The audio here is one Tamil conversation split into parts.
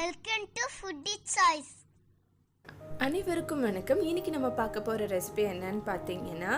Welcome to foodie choice. அனைவருக்கும் வணக்கம். இன்னைக்கு நம்ம பார்க்க போகிற ரெசிபி என்னன்னு பார்த்தீங்கன்னா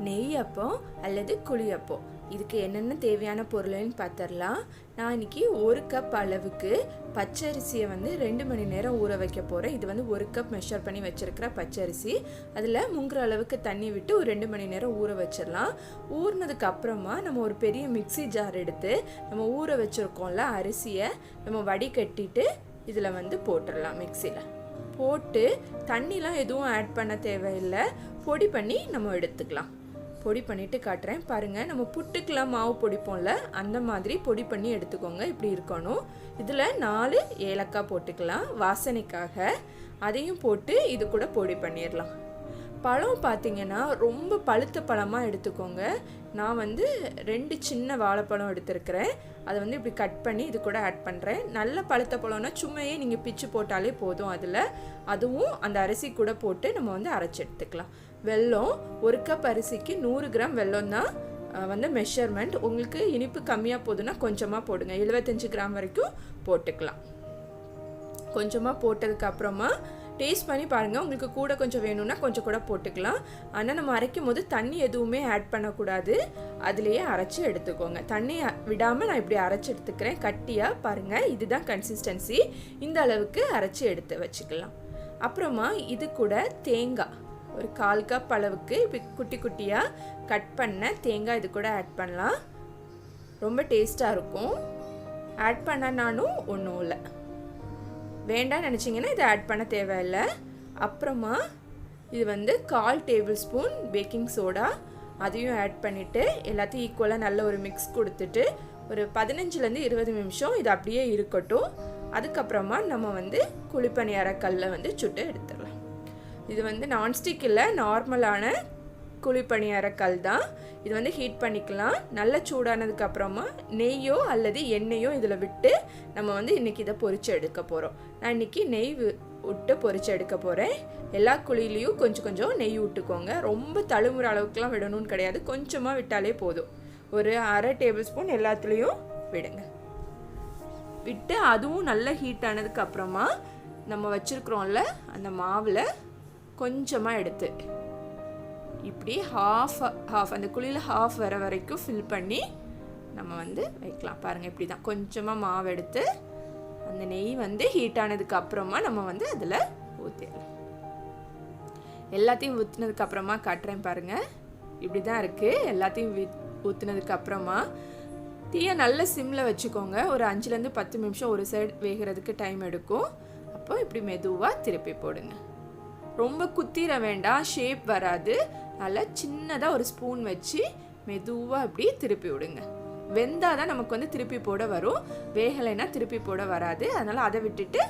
நெய் அப்பம் அல்லது குழியப்பம். இதுக்கு என்னென்ன தேவையான பொருள்னு பார்த்துடலாம். நான் இன்னைக்கு 1 கப் அளவுக்கு பச்சரிசியை 2 மணி நேரம் ஊற வைக்க போகிறேன். இது 1 கப் மெஷர் பண்ணி வச்சுருக்கிற பச்சரிசி. அதில் முங்குற அளவுக்கு தண்ணி விட்டு ஒரு 2 மணி நேரம் ஊற வச்சிடலாம். ஊறினதுக்கு அப்புறமா நம்ம ஒரு பெரிய மிக்ஸி ஜார் எடுத்து நம்ம ஊற வச்சுருக்கோம்ல அரிசியை நம்ம வடிகட்டிட்டு இதில் போட்டுடலாம். மிக்ஸியில் போட்டு தண்ணிலாம் எதுவும் ஆட் பண்ண தேவையில்லை. பொடி பண்ணி நம்ம எடுத்துக்கலாம். பொடி பண்ணிவிட்டு காட்டுறேன் பாருங்கள். நம்ம புட்டுக்கெலாம் மாவு பொடிப்போம்ல அந்த மாதிரி பொடி பண்ணி எடுத்துக்கோங்க. இப்படி இருக்கணும். இதில் 4 ஏலக்காய் போட்டுக்கலாம் வாசனைக்காக. அதையும் போட்டு இது கூட பொடி பண்ணிடலாம். பழம் பார்த்திங்கன்னா ரொம்ப பழுத்த பழமாக எடுத்துக்கோங்க. நான் 2 சின்ன வாழைப்பழம் எடுத்துருக்கிறேன். அதை இப்படி கட் பண்ணி இது கூட ஆட் பண்ணுறேன். நல்ல பழுத்த பழம்னா சும்மையே நீங்கள் பிச்சு போட்டாலே போதும். அதுவும் அந்த அரிசி கூட போட்டு நம்ம அரைச்சி எடுத்துக்கலாம். வெல்லம் 1 கப் அரிசிக்கு 100 கிராம் வெல்லம் தான் மெஷர்மெண்ட். உங்களுக்கு இனிப்பு கம்மியாக போதுன்னா கொஞ்சமாக போடுங்க. 75 கிராம் வரைக்கும் போட்டுக்கலாம். கொஞ்சமாக போட்டதுக்கப்புறமா டேஸ்ட் பண்ணி பாருங்கள். உங்களுக்கு கூட கொஞ்சம் வேணும்னா கொஞ்சம் கூட போட்டுக்கலாம். ஆனால் நம்ம அரைக்கும் போது தண்ணி எதுவுமே ஆட் பண்ணக்கூடாது. அதுலேயே அரைச்சி எடுத்துக்கோங்க. தண்ணி விடாமல் நான் இப்படி அரைச்சி எடுத்துக்கிறேன். கட்டியாக பாருங்கள். இதுதான் கன்சிஸ்டன்சி. இந்த அளவுக்கு அரைச்சி எடுத்து வச்சுக்கலாம். அப்புறமா இது கூட தேங்காய் ஒரு 1/4 கப் அளவுக்கு இப்படி குட்டி குட்டியாக கட் பண்ண தேங்காய் இது கூட ஆட் பண்ணலாம். ரொம்ப டேஸ்ட்டாக இருக்கும். ஆட் பண்ணனாலும் ஒன்றும் இல்லை. வேண்டாம்னு நினச்சிங்கன்னா இதை ஆட் பண்ண தேவையில்லை. அப்புறமா இது 1/4 டேபிள் ஸ்பூன் பேக்கிங் சோடா அதையும் ஆட் பண்ணிவிட்டு எல்லாத்தையும் ஈக்குவலாக நல்ல ஒரு மிக்ஸ் கொடுத்துட்டு ஒரு 15லேருந்து 20 நிமிஷம் இது அப்படியே இருக்கட்டும். அதுக்கப்புறமா நம்ம குழிப்பணியார கல்லை சுட்டு எடுத்துடலாம். இது நான்ஸ்டிக் இல்லை, நார்மலான குழிப்பணியார கல் தான். இது ஹீட் பண்ணிக்கலாம். நல்லா சூடானதுக்கு அப்புறமா நெய்யோ அல்லது எண்ணெயோ இதில் விட்டு நம்ம இன்றைக்கி இதை பொரிச்சு எடுக்க போகிறோம். நான் இன்றைக்கி நெய் விட்டு பொரிச்சு எடுக்க போகிறேன். எல்லா குழியிலையும் கொஞ்சம் கொஞ்சம் நெய் விட்டுக்கோங்க. ரொம்ப தழுமுற அளவுக்குலாம் விடணும்னு கிடையாது. கொஞ்சமாக விட்டாலே போதும். ஒரு 1/2 டேபிள் ஸ்பூன் எல்லாத்துலேயும் விடுங்க. விட்டு அதுவும் நல்லா ஹீட் ஆனதுக்கு அப்புறமா நம்ம வச்சுருக்குறோம்ல அந்த மாவில் கொஞ்சமாக எடுத்து இப்படி ஹாஃப் அந்த குழியில் ஹாஃப் வர வரைக்கும் ஃபில் பண்ணி நம்ம வைக்கலாம். பாருங்கள், இப்படி தான் கொஞ்சமாக மாவு எடுத்து அந்த நெய் ஹீட் ஆனதுக்கு அப்புறமா நம்ம அதில் ஊற்றிடலாம். எல்லாத்தையும் ஊற்றினதுக்கு அப்புறமா காட்டுறேன் பாருங்கள். இப்படி தான் இருக்குது. எல்லாத்தையும் ஊற்றினதுக்கு அப்புறமா தீயை நல்ல சிம்மில் வச்சுக்கோங்க. ஒரு 5லேருந்து 10 நிமிஷம் ஒரு சைடு வேகிறதுக்கு டைம் எடுக்கும். அப்போ இப்படி மெதுவாக திருப்பி போடுங்க. ரொம்ப குத்திர வேண்டாம், ஷேப் வராது. நல்லா சின்னதாக ஒரு ஸ்பூன் வச்சு மெதுவாக இப்படி திருப்பி விடுங்க. வெந்தால் தான் நமக்கு திருப்பி போட வரும். வேகலைன்னா திருப்பி போட வராது. அதனால் அதை விட்டுட்டு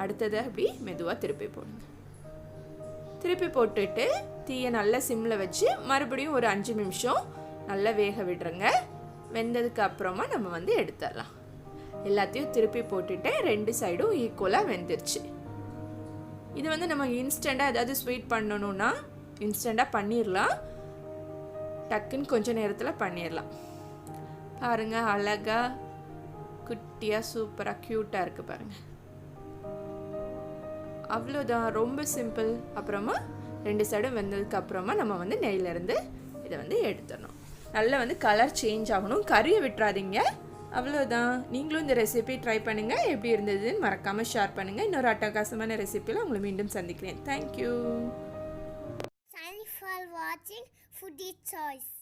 அடுத்ததை அப்படி மெதுவாக திருப்பி போடுங்க. திருப்பி போட்டுட்டு தீயை நல்லா சிம்மில் வச்சு மறுபடியும் ஒரு 5 நிமிஷம் நல்லா வேக விடுறங்க. வெந்ததுக்கு அப்புறமா நம்ம எடுத்துடலாம். எல்லாத்தையும் திருப்பி போட்டுட்டு 2 சைடும் ஈக்குவலாக வெந்துருச்சு. இது நம்ம இன்ஸ்டண்ட்டாக ஏதாவது ஸ்வீட் பண்ணணுன்னா இன்ஸ்டண்ட்டாக பண்ணிடலாம். டக்குன்னு கொஞ்சம் நேரத்தில் பண்ணிடலாம். பாருங்கள், அழகாக குட்டியாக சூப்பராக க்யூட்டாக இருக்குது பாருங்கள். அவ்வளோதான், ரொம்ப சிம்பிள். அப்புறமா 2 சைடும் வெந்ததுக்கு அப்புறமா நம்ம நெய்யிலேருந்து இதை எடுத்துடணும். நல்லா கலர் சேஞ்ச் ஆகணும். கறியை விட்டுறாதீங்க. அவ்வளோதான். நீங்களும் இந்த ரெசிபி ட்ரை பண்ணுங்கள். எப்படி இருந்ததுன்னு மறக்காமல் ஷேர் பண்ணுங்கள். இன்னொரு அட்டகாசமான ரெசிபியில் உங்களை மீண்டும் சந்திக்கிறேன். Thank you. Thanks for watching Foodie Choice.